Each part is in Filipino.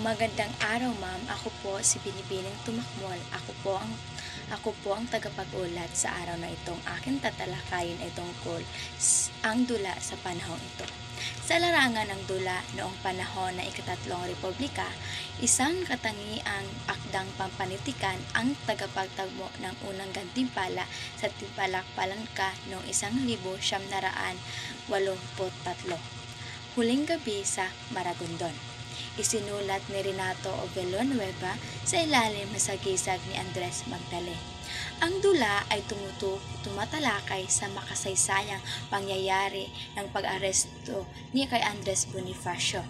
Magandang araw, ma'am. Ako po si Binibining Tumakmol. Ako po ang tagapag-ulat sa araw na itong aking tatalakayin ay tungkol ang dula sa panahong ito. Sa larangan ng dula noong panahon ng Ikatatlong Republika, isang katangiang akdang pampanitikan ang tagapagtagbo ng unang gantimpala sa Tipalakpalanka noong 1983, huling gabi sa Maragondon. Isinulat ni Renato o Villanueva sa ilalim ng sagisag ni Andres Magdalena. Ang dula ay tumatalakay sa makasaysayang pangyayari ng pag-aresto ni kay Andres Bonifacio,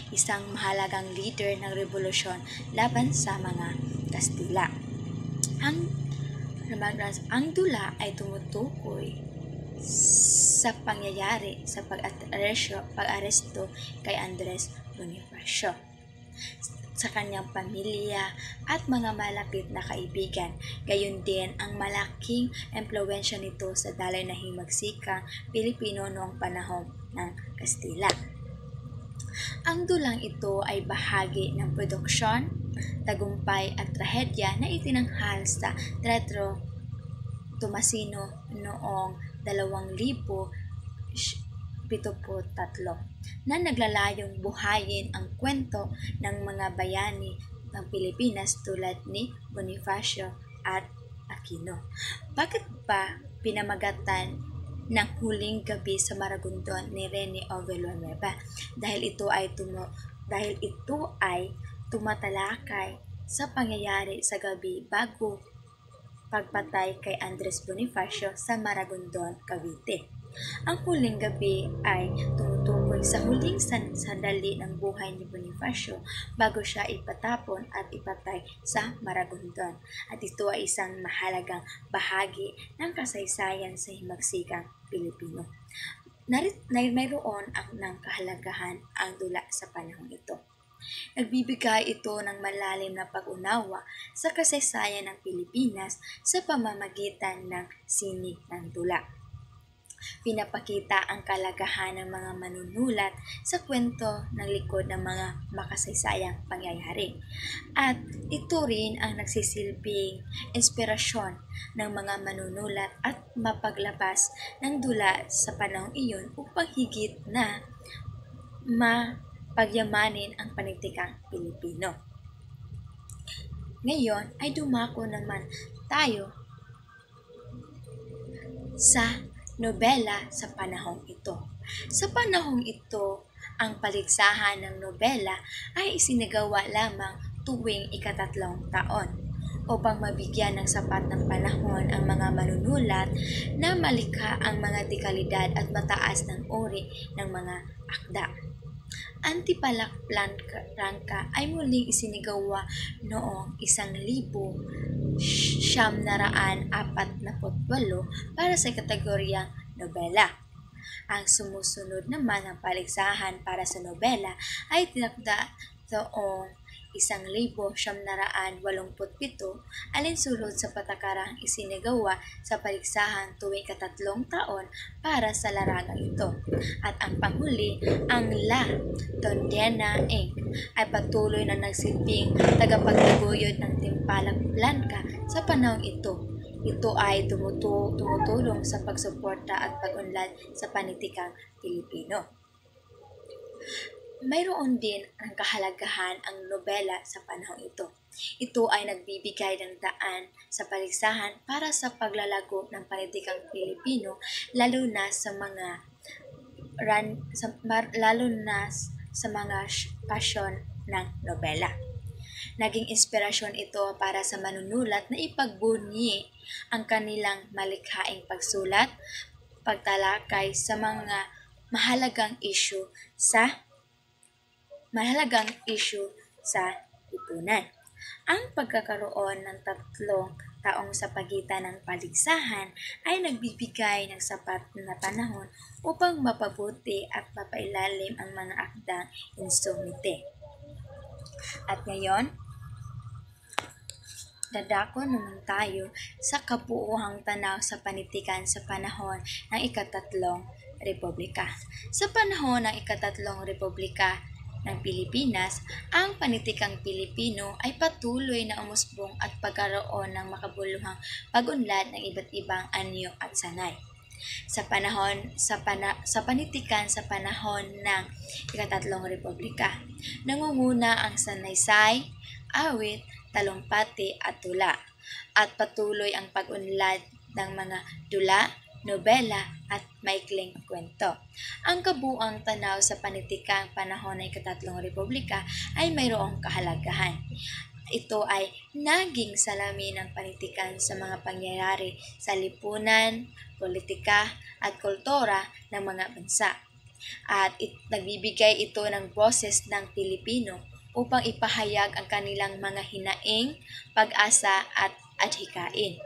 isang mahalagang leader ng revolusyon laban sa mga Kastila. Ang dula ay tumutukoy sa pangyayari sa pag-aresto kay Andres Bonifacio, sa kanyang pamilya at mga malapit na kaibigan. Gayon din ang malaking impluwensya nito sa daloy na himagsikang Pilipino noong panahon ng Kastila. Ang dulang ito ay bahagi ng produksyon, tagumpay at trahedya na itinanghal sa Teatro Tomasino noong 2073 na naglalayong buhayin ang kwento ng mga bayani ng Pilipinas tulad ni Bonifacio at Aquino. Bakit ba pinamagatan ng huling gabi sa Maragondon ni Rene o Villanueva? Dahil ito ay tumatalakay sa pangyayari sa gabi bago pagpatay kay Andres Bonifacio sa Maragondon, Cavite. Ang huling gabi ay tumutukoy sa huling sandali ng buhay ni Bonifacio bago siya ipatapon at ipatay sa Maragondon, at ito ay isang mahalagang bahagi ng kasaysayan sa himagsikang Pilipino. Mayroon ng kahalagahan ang dula sa panahong ito. Nagbibigay ito ng malalim na pag-unawa sa kasaysayan ng Pilipinas sa pamamagitan ng sining ng dula. Pinapakita ang kalagahan ng mga manunulat sa kwento ng likod ng mga makasaysayang pangyayari. At ito rin ang nagsisilbing inspirasyon ng mga manunulat at mapaglabas ng dula sa panahong iyon upang higit na pagyamanin ang panitikang Pilipino. Ngayon ay dumako naman tayo sa nobela sa panahong ito. Sa panahong ito, ang paligsahan ng nobela ay isinagawa lamang tuwing ikatatlong taon upang mabigyan ng sapat ng panahon ang mga manunulat na malikha ang mga dekalidad at mataas ng uri ng mga akda. Ang Tipalakpalanka ay muling isinagawa noong 1948 para sa kategoryang nobela. Ang sumusunod naman ng paligsahan para sa nobela ay tinakda noong 1987 alinsulod sa patakarang isinagawa sa paligsahan tuwing ikatatlong taon para sa larangang ito. At ang panghuli, ang La Tondena Inc. ay patuloy na nagsilbing tagapagtaguyod ng Tipalakpalanka sa panahong ito. Ito ay tumutulong sa pagsuporta at pag-unlad sa panitikang Pilipino. Mayroon din ang kahalagahan ang nobela sa panahong ito. Ito ay nagbibigay ng daan sa paligsahan para sa paglalago ng panitikang Pilipino, lalo na sa mga pasyon ng nobela. Naging inspirasyon ito para sa manunulat na ipagbunyi ang kanilang malikhaing pagsulat, pagtalakay sa mga mahalagang isyu sa lipunan. Ang pagkakaroon ng 3 taong sa pagitan ng paligsahan ay nagbibigay ng sapat na panahon upang mapabuti at mapailalim ang mga akdang insumite. At ngayon, dadako naman tayo sa kabuuhang tanaw sa panitikan sa panahon ng Ikatatlong Republika. Sa panahon ng Ikatatlong Republika, ng Pilipinas, ang panitikang Pilipino ay patuloy na umusbong at pagkaroon ng makabuluhang pag-unlad ng iba't ibang anyo at sanay. Sa panitikan sa panahon ng Ikatatlong Republika, nangunguna ang sanaysay, awit, talumpati at tula, at patuloy ang pag-unlad ng mga dula, nobela at maikling kwento. Ang kabuang tanaw sa panitikang panahon ng Ikatatlong Republika ay mayroong kahalagahan. Ito ay naging salamin ng panitikan sa mga pangyayari sa lipunan, politika at kultura ng mga bansa. At nagbibigay ito ng boses ng Pilipino upang ipahayag ang kanilang mga hinaing, pag-asa at adhikain.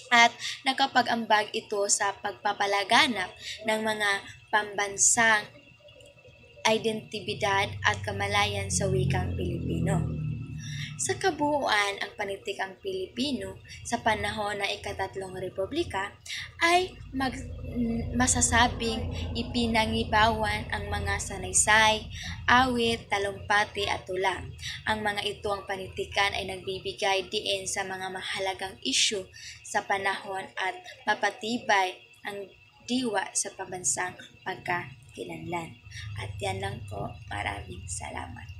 At nakapag-ambag ito sa pagpapalaganap ng mga pambansang identidad at kamalayan sa wikang Pilipino. Sa kabuuan, ang panitikang Pilipino sa panahon ng Ikatatlong Republika ay masasabing ipinangibawan ang mga sanaysay, awit, talumpati at tula. Ang mga ito ang panitikan ay nagbibigay diin sa mga mahalagang isyu sa panahon at mapatibay ang diwa sa pambansang pagkakilanlan. At yan lang po. Maraming salamat.